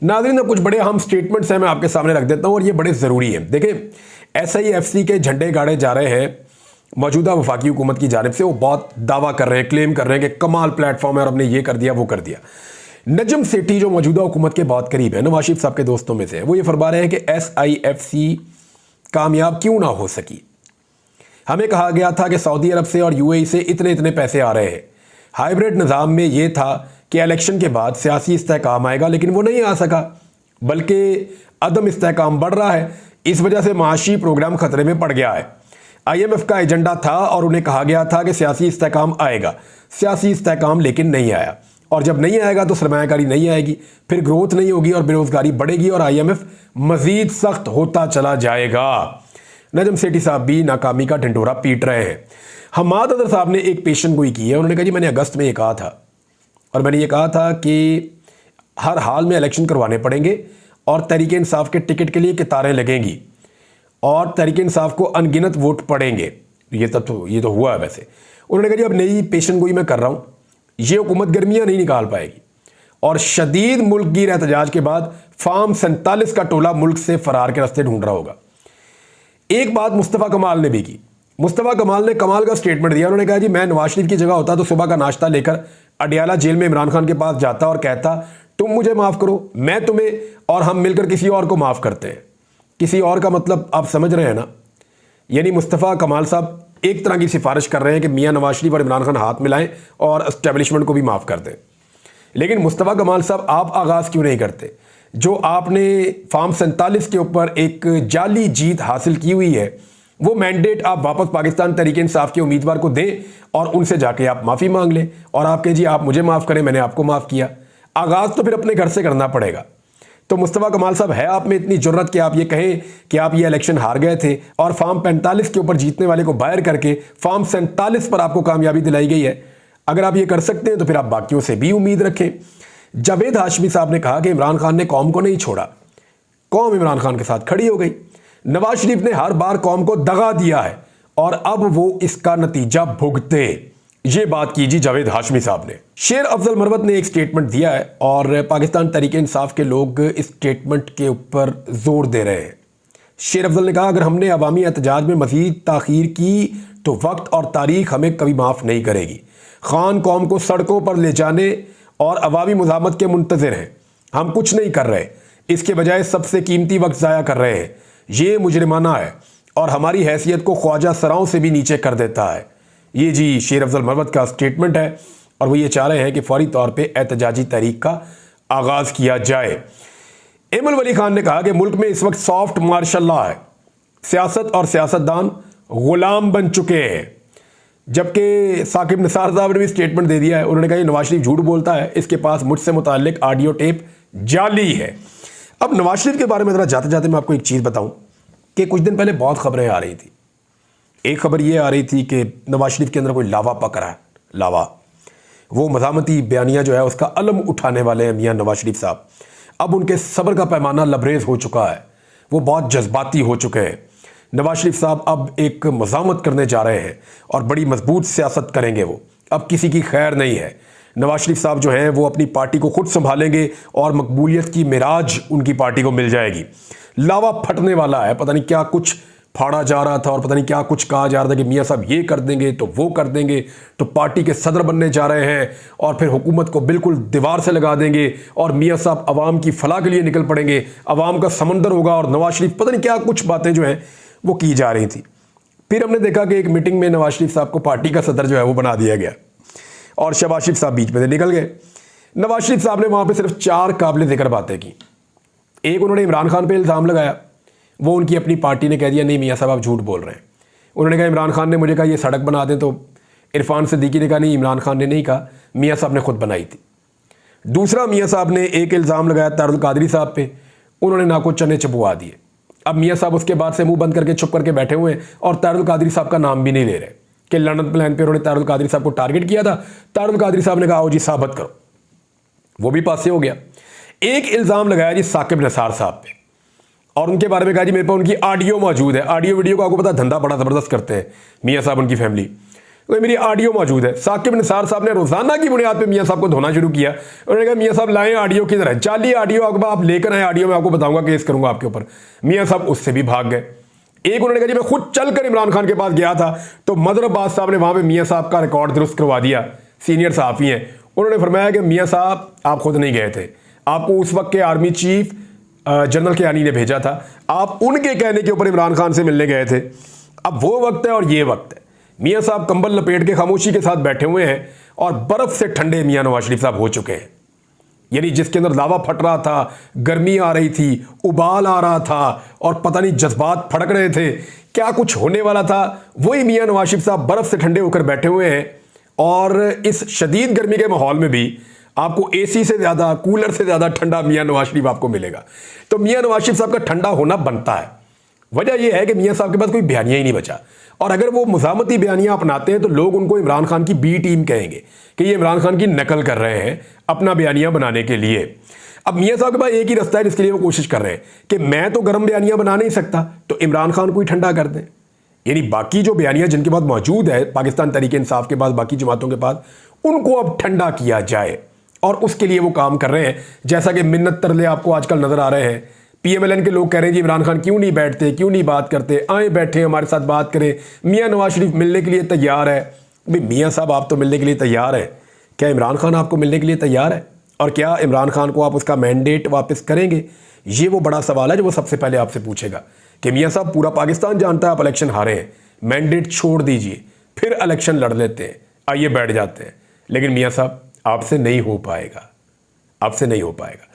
नाज़रीन, कुछ बड़े अहम स्टेटमेंट्स हैं, मैं आपके सामने रख देता हूं और ये बड़े ज़रूरी हैं। देखिए, SIFC के झंडे गाड़े जा रहे हैं मौजूदा वफाकी हुकूमत की जानिब से। वो बहुत दावा कर रहे हैं, क्लेम कर रहे हैं कि कमाल प्लेटफॉर्म है और हमने ये कर दिया वो कर दिया। नजम सेठी जो मौजूदा हुकूमत के बहुत करीब है, नवाज शरीफ साहब के दोस्तों में से, वो ये फरमा रहे हैं कि SIFC कामयाब क्यों ना हो सकी। हमें कहा गया था कि सऊदी अरब से और UAE से इतने इतने पैसे आ रहे हैं। हाइब्रिड निज़ाम में ये था कि इलेक्शन के बाद सियासी इस्तेहकाम आएगा, लेकिन वो नहीं आ सका, बल्कि अदम इस्तेहकाम बढ़ रहा है। इस वजह से माशी प्रोग्राम खतरे में पड़ गया है। IMF का एजेंडा था और उन्हें कहा गया था कि सियासी इस्तेहकाम आएगा। सियासी इस्तेहकाम लेकिन नहीं आया, और जब नहीं आएगा तो सरमायाकारी नहीं आएगी, फिर ग्रोथ नहीं होगी और बेरोजगारी बढ़ेगी और IMF मजीद सख्त होता चला जाएगा। नजम सेठी साहब भी नाकामी का ढिंढोरा पीट रहे हैं। हमाद अदर साहब ने एक पेशन गोई की है। उन्होंने कहा जी, मैंने अगस्त में ये कहा था और मैंने ये कहा था कि हर हाल में इलेक्शन करवाने पड़ेंगे और तहरीक इंसाफ के टिकट के लिए कतारें लगेंगी और तहरीक इंसाफ को अनगिनत वोट पड़ेंगे। ये तो हुआ है। वैसे उन्होंने कहा जी, अब नई पेशन गोई मैं कर रहा हूँ, ये हुकूमत गर्मियाँ नहीं निकाल पाएगी और शदीद मुल्क गिर एहतजाज के बाद फार्म 47 का टोला मुल्क से फरार के रास्ते ढूंढ रहा होगा। एक बात मुस्तफ़ा कमाल ने भी की। मुस्तफ़ा कमाल ने कमाल का स्टेटमेंट दिया। उन्होंने कहा जी, मैं नवाज शरीफ की जगह होता तो सुबह का नाश्ता लेकर अडियाला जेल में इमरान खान के पास जाता और कहता, तुम मुझे माफ़ करो, मैं तुम्हें, और हम मिलकर किसी और को माफ़ करते हैं। किसी और का मतलब आप समझ रहे हैं ना, यानी मुस्तफ़ा कमाल साहब एक तरह की सिफारिश कर रहे हैं कि मियाँ नवाज शरीफ और इमरान खान हाथ मिलाएं और एस्टेब्लिशमेंट को भी माफ़ कर दें। लेकिन मुस्तफ़ा कमाल साहब, आप आगाज़ क्यों नहीं करते? जो आपने फार्म 47 के ऊपर एक जाली जीत हासिल की हुई है, वो मैंडेट आप वापस पाकिस्तान तहरीक इंसाफ के उम्मीदवार को दें और उनसे जाके आप माफ़ी मांग लें और आप कहें जी आप मुझे माफ़ करें, मैंने आपको माफ़ किया। आगाज़ तो फिर अपने घर से करना पड़ेगा। तो मुस्तफ़ा कमाल साहब, है आप में इतनी जुर्रत कि आप ये कहें कि आप ये इलेक्शन हार गए थे और फार्म 45 के ऊपर जीतने वाले को बाहर करके फार्म 47 पर आपको कामयाबी दिलाई गई है? अगर आप ये कर सकते हैं तो फिर आप बाकियों से भी उम्मीद रखें। जावेद हाशमी साहब ने कहा कि इमरान खान ने कौम को नहीं छोड़ा, कौम इमरान खान के साथ खड़ी हो गई। नवाज शरीफ ने हर बार कौम को दगा दिया है और अब वो इसका नतीजा भुगते। ये बात की जी जावेद हाशमी साहब ने। शेर अफजल मरवत ने एक स्टेटमेंट दिया है और पाकिस्तान तहरीक इंसाफ के लोग इस स्टेटमेंट के ऊपर जोर दे रहे हैं। शेर अफजल ने कहा, अगर हमने अवामी एहतजाज में मजीद ताखीर की तो वक्त और तारीख हमें कभी माफ़ नहीं करेगी। खान कौम को सड़कों पर ले जाने और अवामी मुज़ाहमत के मुंतज़िर हैं। हम कुछ नहीं कर रहे, इसके बजाय सबसे कीमती वक्त ज़ाया कर रहे हैं। ये मुजरिमाना है और हमारी हैसियत को ख्वाजा सराओं से भी नीचे कर देता है। ये जी शेर अफजल मरवत का स्टेटमेंट है और वो ये चाह रहे हैं कि फौरी तौर पे एहतजाजी तहरीक का आगाज़ किया जाए। एमल वली खान ने कहा कि मुल्क में इस वक्त सॉफ्ट मार्शल लॉ है, सियासत और सियासतदान गुलाम बन चुके हैं। जबकि साकिब निसार साहब ने भी स्टेटमेंट दे दिया है। उन्होंने कहा नवाज शरीफ झूठ बोलता है, इसके पास मुझसे मुताल्लिक ऑडियो टेप जाली है। अब नवाज शरीफ के बारे में ज़रा जाते जाते मैं आपको एक चीज़ बताऊं कि कुछ दिन पहले बहुत खबरें आ रही थी। एक खबर ये आ रही थी कि नवाज शरीफ के अंदर कोई लावा पक रहा है। लावा, वो मज़ामती बयानिया जो है उसका अलम उठाने वाले हैं मियाँ नवाज शरीफ साहब। अब उनके सब्र का पैमाना लबरेज हो चुका है, वो बहुत जज्बाती हो चुके हैं। नवाज शरीफ साहब अब एक मज़ामत करने जा रहे हैं और बड़ी मजबूत सियासत करेंगे। वो अब किसी की खैर नहीं है। नवाज शरीफ साहब जो हैं वो अपनी पार्टी को खुद संभालेंगे और मकबूलियत की मिराज उनकी पार्टी को मिल जाएगी। लावा फटने वाला है, पता नहीं क्या कुछ फाड़ा जा रहा था और पता नहीं क्या कुछ कहा जा रहा था कि मियाँ साहब ये कर देंगे तो वो कर देंगे, तो पार्टी के सदर बनने जा रहे हैं और फिर हुकूमत को बिल्कुल दीवार से लगा देंगे और मियाँ साहब अवाम की फलाह के लिए निकल पड़ेंगे, अवाम का समंदर होगा और नवाज शरीफ, पता नहीं क्या कुछ बातें जो हैं वो की जा रही थी। फिर हमने देखा कि एक मीटिंग में नवाज शरीफ साहब को पार्टी का सदर जो है वो बना दिया गया और शहबाज शरीफ साहब बीच में से निकल गए। नवाज शरीफ साहब ने वहाँ पर सिर्फ 4 काबिल जिक्र बातें की। एक, उन्होंने इमरान खान पर इल्ज़ाम लगाया, वो उनकी अपनी पार्टी ने कह दिया नहीं मियाँ साहब आप झूठ बोल रहे हैं। उन्होंने कहा इमरान खान ने मुझे कहा ये सड़क बना दें, तो इरफान सिद्दीकी ने कहा नहीं इमरान खान ने नहीं कहा, मियाँ साहब ने खुद बनाई थी। दूसरा, मियाँ साहब ने एक इल्ज़ाम लगाया तारुल कादरी साहब पे, उन्होंने ना को चने चबुआ दिए। अब मियाँ साहब उसके बाद से मुंह बंद करके चुप करके बैठे हुए हैं और तारुल कादरी साहब का नाम भी नहीं ले रहे कि लंदन प्लान पे उन्होंने तारुल कादरी साहब को टारगेट किया था। तारुल कादरी साहब ने कहा आओ जी साबित करो, वो भी पास से हो गया। एक इल्ज़ाम लगाया जी साकिब निसार साहब पे और उनके बारे में कहा जी मेरे पास उनकी ऑडियो मौजूद है। ऑडियो वीडियो को आपको पता धंधा बड़ा ज़बरदस्त करते हैं मियाँ साहब, उनकी फैमिली। तो मेरी ऑडियो मौजूद है। साकिब निसार साहब ने रोजाना की बुनियाद पे मियाँ साहब को धोना शुरू किया। उन्होंने कहा मियाँ साहब लाएं ऑडियो किधर है, जाली ऑडियो आप लेकर आए, ऑडियो में आपको बताऊंगा, केस करूंगा आपके ऊपर। मियाँ साहब उससे भी भाग गए। एक उन्होंने कहा जी मैं खुद चलकर इमरान खान के पास गया था, तो मदर अब्बास साहब ने वहां पे मियाँ साहब का रिकॉर्ड दुरुस्त करवा दिया, सीनियर सहाफ़ी हैं। उन्होंने फरमाया कि मियाँ साहब आप खुद नहीं गए थे, आपको उस वक्त के आर्मी चीफ जनरल कियानी ने भेजा था, आप उनके कहने के ऊपर इमरान खान से मिलने गए थे। अब वो वक्त है और ये वक्त है। मियाँ साहब कंबल लपेट के खामोशी के साथ बैठे हुए हैं और बर्फ से ठंडे मियाँ नवाज शरीफ साहब हो चुके हैं। यानी जिसके अंदर लावा फट रहा था, गर्मी आ रही थी, उबाल आ रहा था और पता नहीं जज्बात फड़क रहे थे, क्या कुछ होने वाला था, वही मियाँ नवाज शरीफ साहब बर्फ से ठंडे होकर बैठे हुए हैं। और इस शदीद गर्मी के माहौल में भी आपको एसी से ज्यादा, कूलर से ज्यादा ठंडा मियाँ नवाज शरीफ आपको मिलेगा। तो मियाँ नवाज शरीफ साहब का ठंडा होना बनता है। वजह यह है कि मियाँ साहब के पास कोई बयानिया ही नहीं बचा, और अगर वो मुज़ामती बयानियां अपनाते हैं तो लोग उनको इमरान खान की बी टीम कहेंगे कि ये इमरान खान की नकल कर रहे हैं अपना बयानिया बनाने के लिए। अब मियाँ साहब के पास एक ही रास्ता है जिसके लिए वो कोशिश कर रहे हैं कि मैं तो गर्म बयानिया बना नहीं सकता, तो इमरान खान को ही ठंडा कर दें। यानी बाकी जो बयानिया जिनके पास मौजूद है, पाकिस्तान तहरीक इंसाफ के पास, बाकी जमातों के पास, उनको अब ठंडा किया जाए, और उसके लिए वो काम कर रहे हैं। जैसा कि मिन्नत तरले आपको आजकल नजर आ रहे हैं। PMLN के लोग कह रहे हैं जी इमरान खान क्यों नहीं बैठते, क्यों नहीं बात करते, आए बैठे हमारे साथ बात करें, मियाँ नवाज शरीफ मिलने के लिए तैयार है। भाई मियाँ साहब आप तो मिलने के लिए तैयार है, क्या इमरान खान आपको मिलने के लिए तैयार है? और क्या इमरान खान को आप उसका मैंडेट वापस करेंगे? ये वो बड़ा सवाल है जो वो सबसे पहले आपसे पूछेगा कि मियाँ साहब पूरा पाकिस्तान जानता है आप इलेक्शन हारे हैं, मैंडेट छोड़ दीजिए, फिर इलेक्शन लड़ लेते हैं, आइए बैठ जाते हैं। लेकिन मियाँ साहब आपसे नहीं हो पाएगा, आपसे नहीं हो पाएगा।